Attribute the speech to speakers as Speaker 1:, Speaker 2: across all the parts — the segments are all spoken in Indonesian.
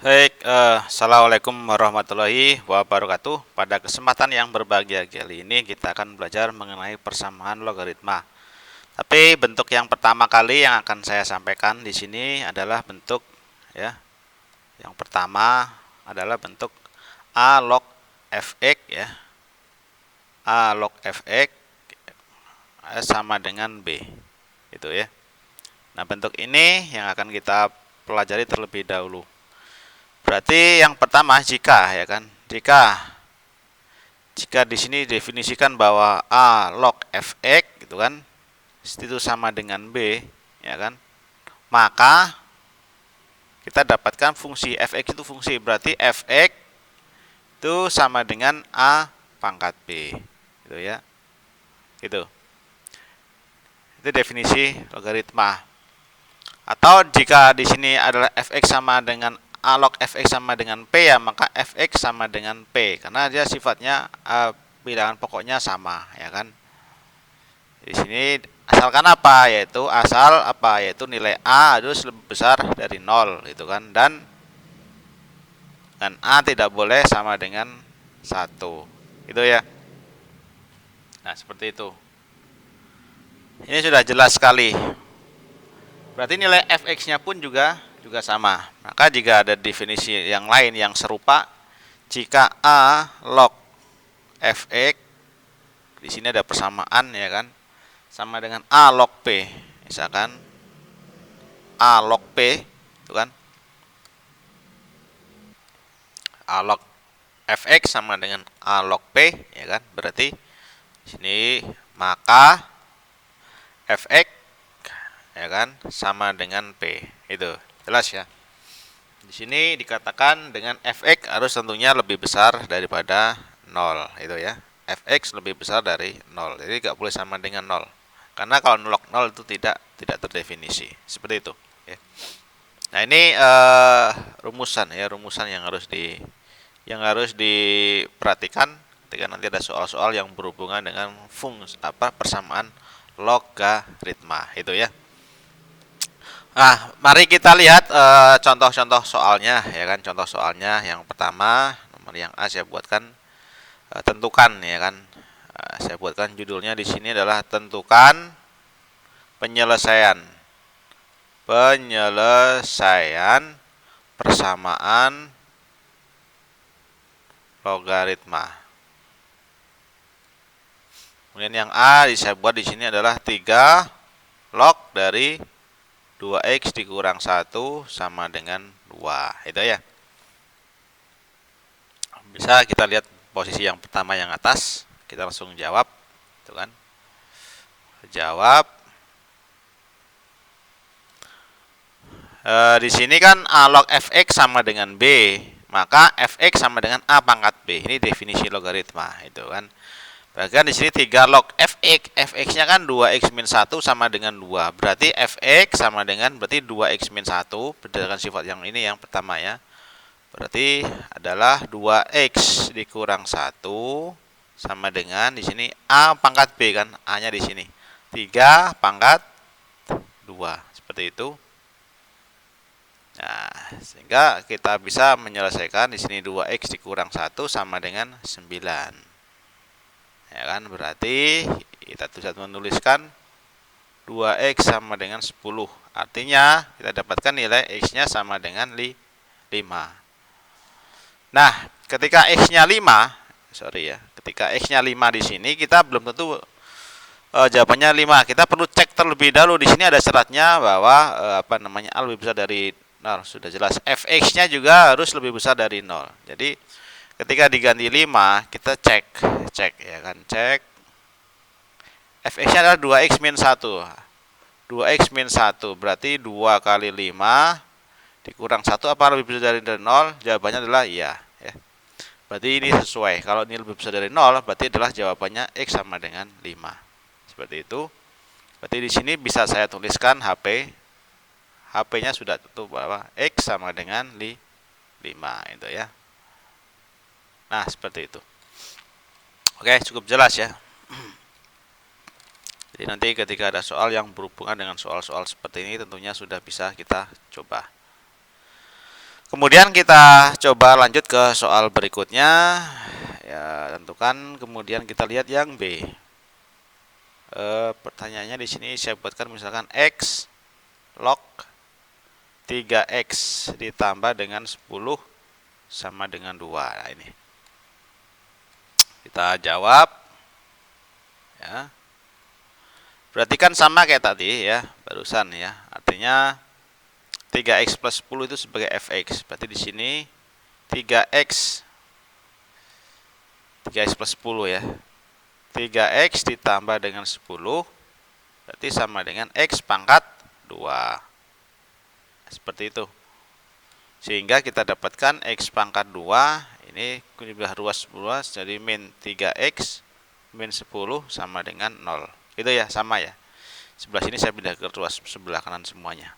Speaker 1: Baik, Assalamualaikum warahmatullahi wabarakatuh. Pada kesempatan yang berbahagia kali ini kita akan belajar mengenai persamaan logaritma. Tapi bentuk yang pertama kali yang akan saya sampaikan di sini adalah bentuk ya. Yang pertama adalah bentuk A log fx ya. A log fx sama dengan B. Itu ya. Nah, bentuk ini yang akan kita pelajari terlebih dahulu. Berarti yang pertama jika ya kan, jika di sini definisikan bahwa A log fx gitu kan, itu sama dengan B ya kan, maka kita dapatkan fungsi fx itu fungsi, berarti fx itu sama dengan A pangkat B gitu ya. Gitu. Itu definisi logaritma. Atau jika di sini adalah fx sama dengan A log fx sama dengan P ya, maka fx sama dengan P karena dia sifatnya bilangan pokoknya sama ya kan. Di sini asalkan apa, yaitu asal apa, yaitu nilai A harus lebih besar dari 0 gitu kan, dan A tidak boleh sama dengan 1 gitu ya. Nah, seperti itu. Ini sudah jelas sekali. Berarti nilai fx-nya pun juga sama. Maka jika ada definisi yang lain yang serupa, jika A log fx, di sini ada persamaan ya kan, sama dengan A log P. Misalkan A log P itu kan, A log fx sama dengan A log P ya kan. Berarti di sini maka fx ya kan sama dengan P. Itu jelas ya. Di sini dikatakan dengan fx harus tentunya lebih besar daripada 0 itu ya. Fx lebih besar dari 0. Jadi nggak boleh sama dengan 0. Karena kalau log 0 itu tidak terdefinisi. Seperti itu ya. Nah, ini rumusan ya, rumusan yang harus diperhatikan ketika nanti ada soal-soal yang berhubungan dengan persamaan logaritma itu ya. Nah, mari kita lihat contoh-contoh soalnya ya kan. Contoh soalnya yang pertama, nomor yang A saya buatkan tentukan ya kan. Saya buatkan judulnya di sini adalah tentukan penyelesaian persamaan logaritma. Kemudian yang A saya buat di sini adalah 3 log dari 2x dikurang 1 sama dengan 2. Itu ya. Bisa kita lihat posisi yang pertama yang atas, kita langsung jawab, itu kan. Jawab. Di sini kan A log fx sama dengan B, maka fx sama dengan A pangkat B. Ini definisi logaritma, itu kan. Bahkan di sini 3 log fx, fx-nya kan 2x min 1 sama dengan 2. Berarti fx sama dengan 2x min 1 berdasarkan sifat yang ini yang pertama ya. Berarti adalah 2x dikurang 1 sama dengan di sini A pangkat B kan, A-nya di sini. 3 pangkat 2. Seperti itu. Nah, sehingga kita bisa menyelesaikan di sini 2x dikurang 1 sama dengan 9. Ya kan, berarti kita bisa menuliskan 2x sama dengan 10. Artinya kita dapatkan nilai x-nya sama dengan 5. Nah, ketika x-nya 5, ketika x-nya 5 di sini kita belum tentu jawabannya 5. Kita perlu cek terlebih dahulu. Di sini ada syaratnya bahwa A lebih besar dari 0, sudah jelas. Fx-nya juga harus lebih besar dari 0. Jadi ketika diganti 5, kita cek ya kan, cek fx-nya adalah 2x min 1. 2x min 1 berarti 2 kali 5 dikurang 1 apa lebih besar dari 0? Jawabannya adalah iya ya. Berarti ini sesuai. Kalau ini lebih besar dari 0, berarti adalah jawabannya x sama dengan 5. Seperti itu. Berarti di sini bisa saya tuliskan HP-nya sudah tentu bahwa x sama dengan 5 itu ya. Nah, seperti itu. Oke, cukup jelas ya. Jadi nanti ketika ada soal yang berhubungan dengan soal-soal seperti ini tentunya sudah bisa kita coba. Kemudian kita coba lanjut ke soal berikutnya. Ya, tentukan kemudian kita lihat yang B. Pertanyaannya di sini saya buatkan misalkan X log 3X ditambah dengan 10 sama dengan 2. Nah, ini. Kita jawab. Ya. Berarti kan sama kayak tadi ya, barusan ya. Artinya 3X plus 10 itu sebagai fx. Berarti di sini 3X plus 10 ya. 3X ditambah dengan 10 berarti sama dengan X pangkat 2. Seperti itu. Sehingga kita dapatkan X pangkat 2 ini sudah ruas jadi min 3X min 10 sama dengan 0. Itu ya, sama ya. Sebelah sini saya pindah ke ruas sebelah kanan semuanya.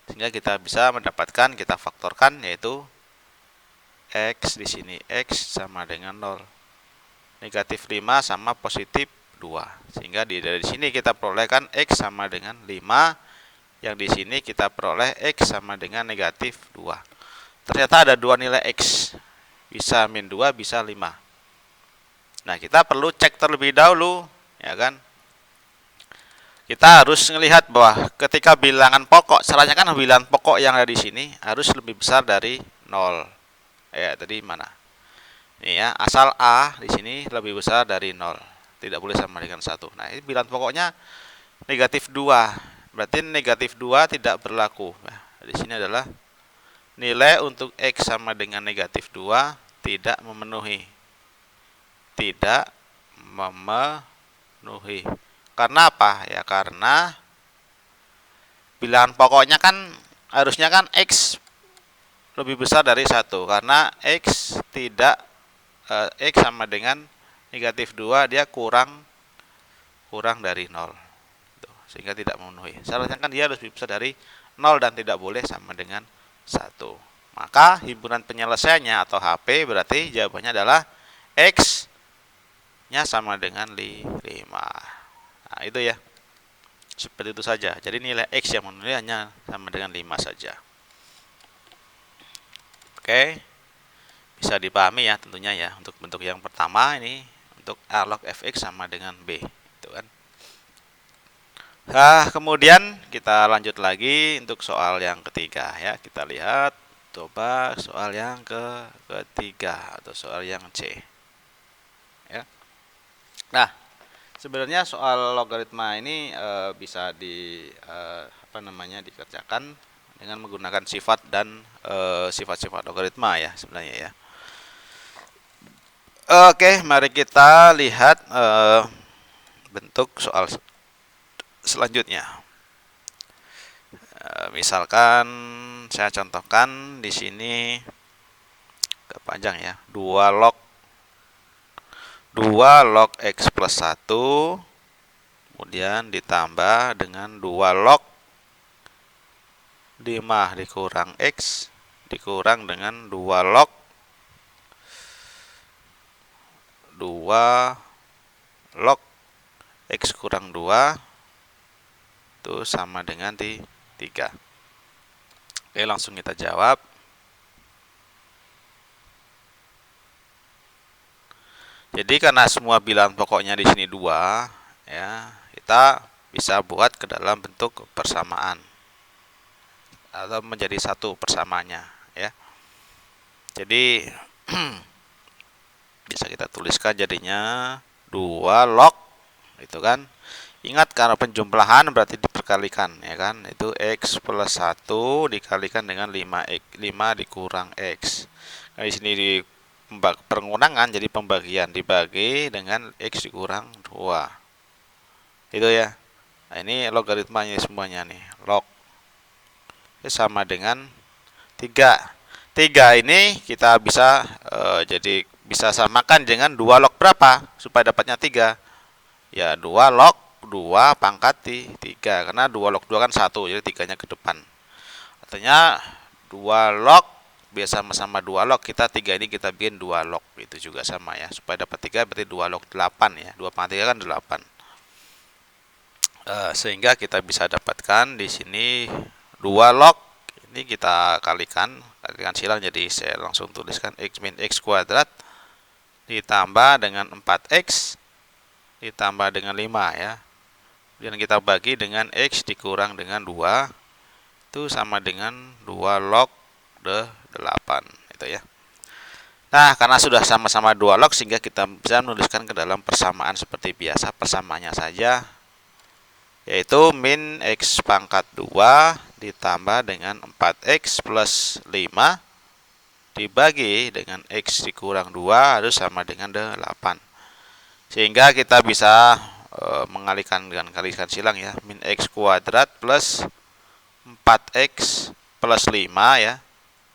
Speaker 1: Sehingga kita bisa mendapatkan, kita faktorkan yaitu X di sini X sama dengan 0. Negatif 5 sama positif 2. Sehingga dari sini kita perolehkan X sama dengan 5. Yang di sini kita peroleh X sama dengan negatif 2. Ternyata ada dua nilai X. Bisa min 2, bisa 5. Nah, kita perlu cek terlebih dahulu, ya kan? Kita harus melihat bahwa ketika bilangan pokok, salahnya kan bilangan pokok yang ada di sini harus lebih besar dari 0. Ya, tadi mana? Ini ya, asal A di sini lebih besar dari 0. Tidak boleh sama dengan 1. Nah, ini bilangan pokoknya negatif 2. Berarti negatif 2 tidak berlaku. Nah, di sini adalah nilai untuk X sama dengan negatif 2 tidak memenuhi. Tidak memenuhi. Karena apa? Ya karena bilangan pokoknya kan harusnya kan X lebih besar dari 1. Karena X tidak X sama dengan negatif 2 dia kurang dari 0. Sehingga tidak memenuhi. Syaratnya kan dia harus lebih besar dari 0 dan tidak boleh sama dengan 1. Maka himpunan penyelesaiannya atau HP berarti jawabannya adalah X nya sama dengan 5. Nah, itu ya. Seperti itu saja. Jadi nilai X yang memenuhi hanya sama dengan 5 saja. Oke. Bisa dipahami ya tentunya ya. Untuk bentuk yang pertama ini untuk A log fx sama dengan B, itu kan. Nah, kemudian kita lanjut lagi untuk soal yang ketiga ya. Kita lihat coba soal yang ketiga atau soal yang C. Ya. Nah, sebenarnya soal logaritma ini bisa dikerjakan dengan menggunakan sifat dan sifat-sifat logaritma ya sebenarnya ya. Oke, mari kita lihat bentuk soal selanjutnya. Misalkan saya contohkan di sini panjang ya, 2 log X plus 1 kemudian ditambah dengan 2 log 5 dikurang X dikurang dengan 2 log X kurang 2 itu sama dengan 3. Oke, langsung kita jawab. Jadi karena semua bilangan pokoknya di sini 2 ya, kita bisa buat ke dalam bentuk persamaan atau menjadi satu persamaannya ya. Jadi bisa kita tuliskan jadinya 2 log itu kan. Ingat karena penjumlahan berarti diperkalikan ya kan. Itu X plus 1 dikalikan dengan 5 dikurang X. Nah, di sini di pengurangan jadi pembagian dibagi dengan X dikurang 2. Itu ya. Nah, ini logaritmanya semuanya nih. Log sama dengan 3. 3 ini kita bisa jadi bisa samakan dengan 2 log berapa supaya dapatnya 3. Ya 2 log 2 pangkat 3 karena 2 log 2 kan 1 jadi 3-nya ke depan. Artinya 2 log biasa sama 2 log kita 3 ini kita bikin 2 log itu juga sama ya. Supaya dapat 3 berarti 2 log 8 ya. 2 pangkat 3 kan 8. Sehingga kita bisa dapatkan di sini 2 log ini kita kalikan mengalihkan silang, jadi saya langsung tuliskan X min X kuadrat ditambah dengan 4X ditambah dengan 5 ya. Kemudian kita bagi dengan X dikurang dengan 2, itu sama dengan 2 log 8 itu ya. Nah, karena sudah sama-sama 2 log sehingga kita bisa menuliskan ke dalam persamaan seperti biasa. Persamaannya saja yaitu min X pangkat 2 ditambah dengan 4X plus 5 dibagi dengan X dikurang 2 harus sama dengan 8. Sehingga kita bisa mengalihkan dengan kalikan silang ya. Min X kuadrat plus 4X plus 5 ya.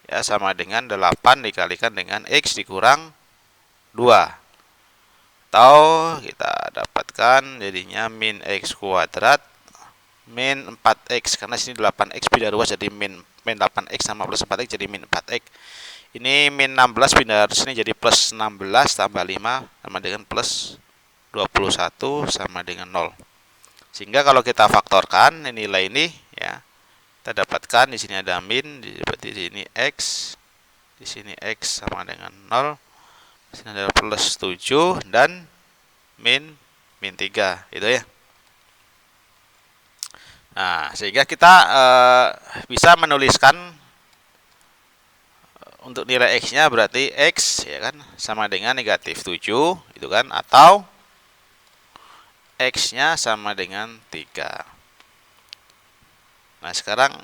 Speaker 1: Ya sama dengan 8 dikalikan dengan X dikurang 2. Atau kita dapatkan jadinya min X kuadrat min 4X, karena sini 8X pindah ruas jadi min 8X sama plus 4X jadi min 4X. Ini min 16 pindah sini jadi plus 16 tambah 5 sama dengan plus 21 sama dengan 0. Sehingga kalau kita faktorkan nilai ini ya, kita dapatkan di sini ada min, berarti di sini X, di sini X sama dengan 0. Di sini ada plus 7 dan min 3 itu ya. Nah, sehingga kita bisa menuliskan untuk nilai X-nya berarti X ya kan sama dengan negatif 7 itu kan, atau X-nya sama dengan 3. Nah, sekarang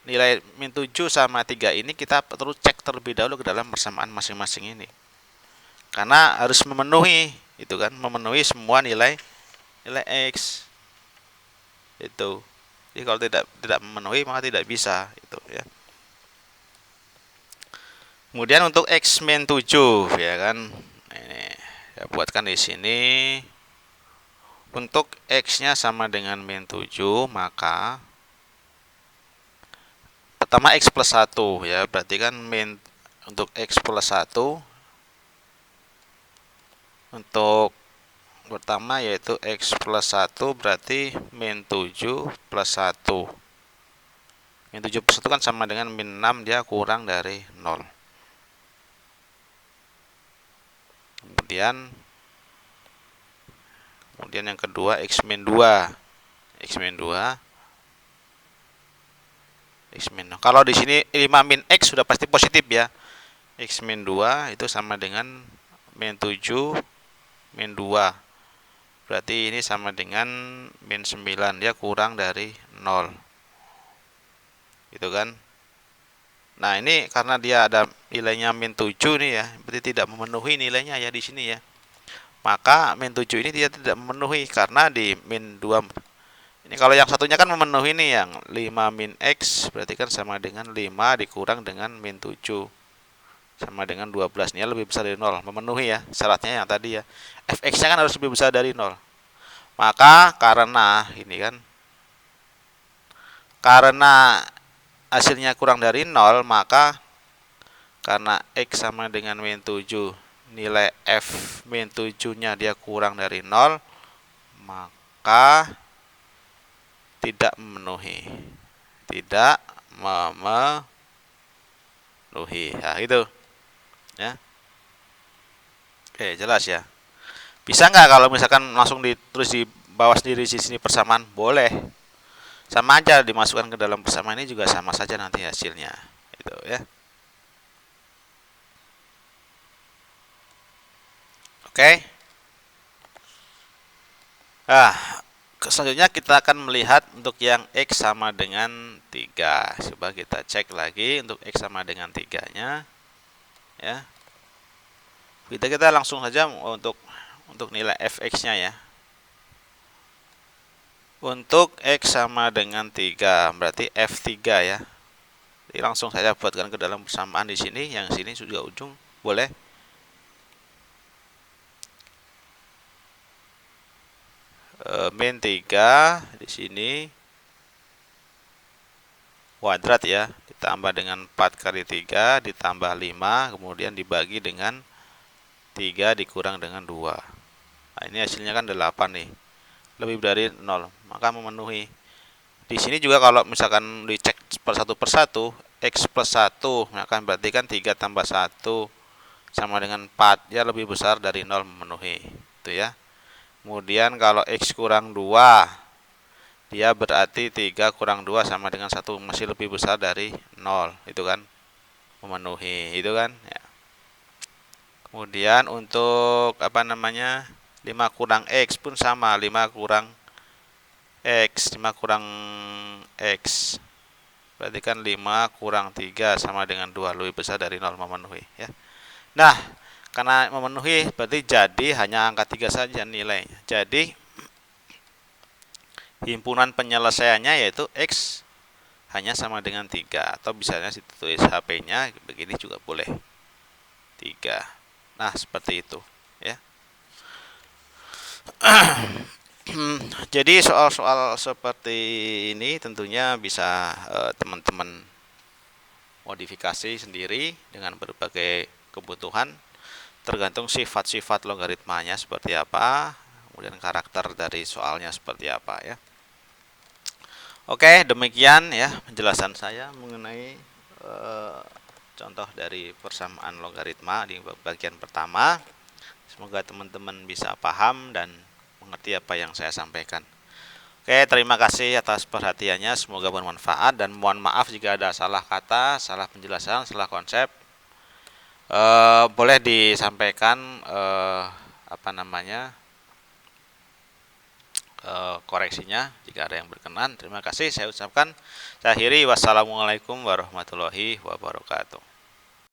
Speaker 1: nilai min 7 sama 3 ini kita perlu cek terlebih dahulu ke dalam persamaan masing-masing ini. Karena harus memenuhi itu kan, memenuhi semua nilai X. Itu. Jadi kalau tidak memenuhi maka tidak bisa itu ya. Kemudian untuk X min 7 ya kan. Ini saya buatkan di sini. Untuk X-nya sama dengan min 7, maka pertama X plus 1 ya, berarti kan min untuk X plus 1 untuk pertama yaitu X plus 1 berarti min 7 plus 1. Min 7 plus 1 kan sama dengan min 6, dia kurang dari 0. Kemudian yang kedua X min 2. X min 2. X min. Kalau di sini 5 min X sudah pasti positif ya. X min 2 itu sama dengan min 7 min 2. Berarti ini sama dengan min 9, dia kurang dari 0. Gitu kan? Nah, ini karena dia ada nilainya min 7 nih ya, berarti tidak memenuhi nilainya ya di sini ya. Maka min 7 ini dia tidak memenuhi karena di min 2. Ini kalau yang satunya kan memenuhi nih, yang 5 min X berarti kan sama dengan 5 dikurang dengan min 7 sama dengan 12. Ini lebih besar dari 0, memenuhi ya syaratnya yang tadi ya. Fx-nya kan harus lebih besar dari 0. Maka karena ini kan, karena hasilnya kurang dari 0, maka karena X sama dengan min 7, nilai F min 7-nya dia kurang dari 0, maka tidak memenuhi. Tidak memenuhi. Nah, itu. Ya. Oke, jelas ya. Bisa nggak kalau misalkan langsung ditulis di bawah sendiri di sini persamaan? Boleh. Sama aja dimasukkan ke dalam persamaan ini juga sama saja nanti hasilnya. Itu ya. Oke. Nah, selanjutnya kita akan melihat untuk yang X sama dengan 3. Coba kita cek lagi untuk X sama dengan 3-nya. Ya. Kita langsung saja untuk nilai Fx-nya ya. Untuk X sama dengan 3, berarti F3 ya. Jadi langsung saya buatkan ke dalam persamaan di sini, yang sini juga ujung, boleh. Min 3 di sini kuadrat ya, ditambah dengan 4 kali 3 ditambah 5, kemudian dibagi dengan 3 dikurang dengan 2. Nah, ini hasilnya kan 8 nih. Lebih dari 0, maka memenuhi. Di sini juga kalau misalkan dicek per satu persatu, X plus 1, misalkan berarti kan 3 tambah 1 sama dengan 4, ya lebih besar dari 0 memenuhi, itu ya. Kemudian kalau X kurang 2, dia berarti 3 kurang 2 sama dengan 1, masih lebih besar dari 0, itu kan, memenuhi, itu kan ya. Kemudian untuk apa namanya, 5 kurang X pun sama, 5 kurang X, 5 kurang X, berarti kan 5 kurang 3 sama dengan 2, lebih besar dari 0, memenuhi ya. Nah, karena memenuhi berarti jadi hanya angka 3 saja nilainya. Jadi himpunan penyelesaiannya yaitu X hanya sama dengan 3, atau misalnya ditulis HP-nya begini juga boleh, 3. Nah, seperti itu ya. Jadi soal-soal seperti ini tentunya bisa teman-teman modifikasi sendiri dengan berbagai kebutuhan, tergantung sifat-sifat logaritmanya seperti apa, kemudian karakter dari soalnya seperti apa ya. Oke, demikian ya penjelasan saya mengenai contoh dari persamaan logaritma di bagian pertama. Semoga teman-teman bisa paham dan mengerti apa yang saya sampaikan. Oke, terima kasih atas perhatiannya. Semoga bermanfaat dan mohon maaf jika ada salah kata, salah penjelasan, salah konsep. Boleh disampaikan apa namanya koreksinya jika ada yang berkenan. Terima kasih saya ucapkan. Saya akhiri, wassalamualaikum warahmatullahi wabarakatuh.